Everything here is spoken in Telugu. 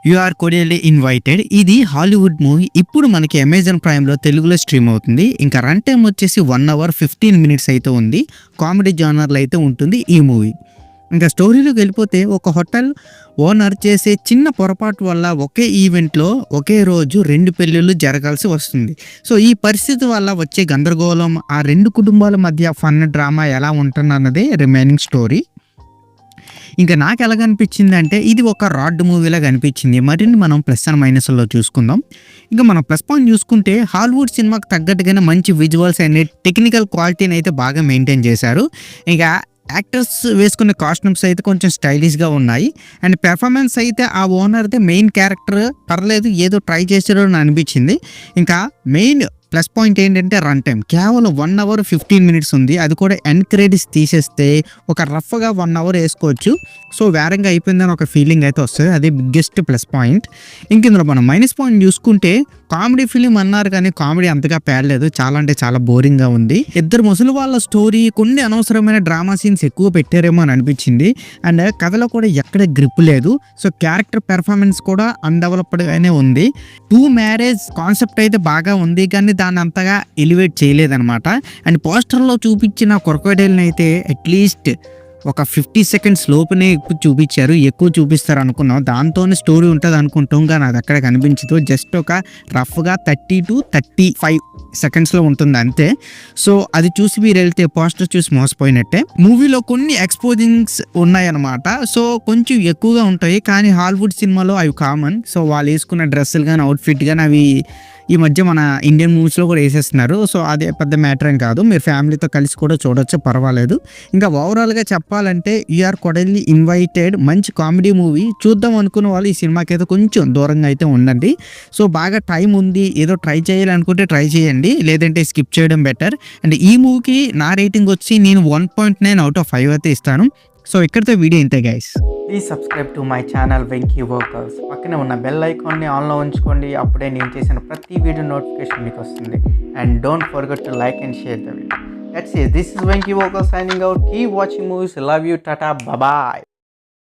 You are cordially invited. ఇది హాలీవుడ్ మూవీ. ఇప్పుడు మనకి అమెజాన్ ప్రైమ్‌లో తెలుగులో స్ట్రీమ్ అవుతుంది. ఇంకా రన్ టైమ్ వచ్చేసి 1 అవర్ 15 మినిట్స్ అయితే ఉంది. కామెడీ జానర్‌లో అయితే ఉంటుంది ఈ మూవీ. ఇంకా స్టోరీలోకి వెళ్ళిపోతే ఒక హోటల్ ఓనర్ చేసే చిన్న పొరపాటు వల్ల ఒకే ఈవెంట్‌లో ఒకే రోజు 2 పెళ్ళిళ్ళు జరగాల్సి వస్తుంది. సో, ఈ పరిస్థితి వల్ల వచ్చే గందరగోళం, ఆ 2 కుటుంబాల మధ్య ఫన్, డ్రామా ఎలా ఉంటుందన్నదే రిమైనింగ్ స్టోరీ. ఇంకా నాకెలాగనిపించిందంటే ఇది ఒక రాడ్ మూవీలాగా అనిపించింది. మరిన్ని మనం ప్లస్ అండ్ మైనస్‌లో చూసుకుందాం. ఇంకా మనం ప్లస్ పాయింట్ చూసుకుంటే హాలీవుడ్ సినిమాకి తగ్గట్టుగానే మంచి విజువల్స్ అండ్ టెక్నికల్ క్వాలిటీని అయితే బాగా మెయింటైన్ చేశారు. ఇంకా యాక్టర్స్ వేసుకునే కాస్ట్యూమ్స్ అయితే కొంచెం స్టైలిష్‌గా ఉన్నాయి. అండ్ పెర్ఫార్మెన్స్ అయితే ఆ ఓనర్‌దే మెయిన్ క్యారెక్టర్ పర్లేదు, ఏదో ట్రై చేశారు అని అనిపించింది. ఇంకా మెయిన్ ప్లస్ పాయింట్ ఏంటంటే రన్ టైమ్ కేవలం 1 అవర్ 15 మినిట్స్ ఉంది. అది కూడా ఎండ్ క్రెడిట్స్ తీసేస్తే ఒక రఫ్‌గా 1 అవర్ వేసుకోవచ్చు. సో, వేరంగా అయిపోయిందని ఒక ఫీలింగ్ అయితే వస్తుంది. అదే బిగ్గెస్ట్ ప్లస్ పాయింట్. ఇంక ఇందులో మనం మైనస్ పాయింట్ చూసుకుంటే కామెడీ ఫిలిం అన్నారు కానీ కామెడీ అంతగా పేడలేదు. చాలా అంటే చాలా బోరింగ్‌గా ఉంది. ఇద్దరు ముసలి వాళ్ళ స్టోరీ, కొన్ని అనవసరమైన డ్రామా సీన్స్ ఎక్కువ పెట్టారేమో అని అనిపించింది. అండ్ కథలో కూడా ఎక్కడ గ్రిప్ లేదు. సో, క్యారెక్టర్ పెర్ఫార్మెన్స్ కూడా అన్‌డెవలప్డ్‌గానే ఉంది. 2 మ్యారేజ్ కాన్సెప్ట్ అయితే బాగా ఉంది కానీ దాన్ని అంతగా ఎలివేట్ చేయలేదనమాట. అండ్ పోస్టర్‌లో చూపించిన క్రొకోడైల్‌ని అయితే అట్లీస్ట్ ఒక 50 సెకండ్స్ లోపునే ఎక్కువ చూపించారు. ఎక్కువ చూపిస్తారు అనుకున్నాం. దాంతోనే స్టోరీ ఉంటుంది అనుకుంటాం కానీ అది అక్కడ కనిపించదు. జస్ట్ ఒక రఫ్‌గా 30-35 సెకండ్స్‌లో ఉంటుంది అంతే. సో, అది చూసి మీరు వెళ్తే పోస్టర్ చూసి మోసపోయినట్టే. మూవీలో కొన్ని ఎక్స్‌పోజింగ్స్ ఉన్నాయన్నమాట. సో, కొంచెం ఎక్కువగా ఉంటాయి కానీ హాలీవుడ్ సినిమాలో అవి కామన్. సో, వాళ్ళు వేసుకున్న డ్రెస్సులు కానీ, అవుట్‌ఫిట్ కానీ అవి ఈ మధ్య మన ఇండియన్ మూవీస్‌లో కూడా వేసేస్తున్నారు. సో, అదే పెద్ద మ్యాటర్ ఏం కాదు. మీరు ఫ్యామిలీతో కలిసి కూడా చూడొచ్చు, పర్వాలేదు. ఇంకా ఓవరాల్‌గా చెప్పాలంటే యు ఆర్ కొరియల్లీ ఇన్వైటెడ్ మంచి కామెడీ మూవీ. చూద్దాం అనుకున్న వాళ్ళు ఈ సినిమాకైతే కొంచెం దూరంగా అయితే ఉండండి. సో, బాగా టైం ఉంది, ఏదో ట్రై చేయాలనుకుంటే ట్రై చేయండి, లేదంటే స్కిప్ చేయడం బెటర్. అండ్ ఈ మూవీకి నా రేటింగ్ వచ్చి నేను 1.9 అవుట్ ఆఫ్ 5 అయితే ఇస్తాను. సో, ఇక్కడితో వీడియో ఇంతే guys. Please subscribe to my channel Venky workers. పక్కనే ఉన్న బెల్ ఐకాన్ని ఆన్లో ఉంచుకోండి. అప్పుడే నేను చేసిన ప్రతి వీడియో నోటిఫికేషన్ మీకు వస్తుంది. And don't forget to like and share the video. That's it. This is Venky Walker signing out. Keep watching movies. Love you. Tata. Bye bye.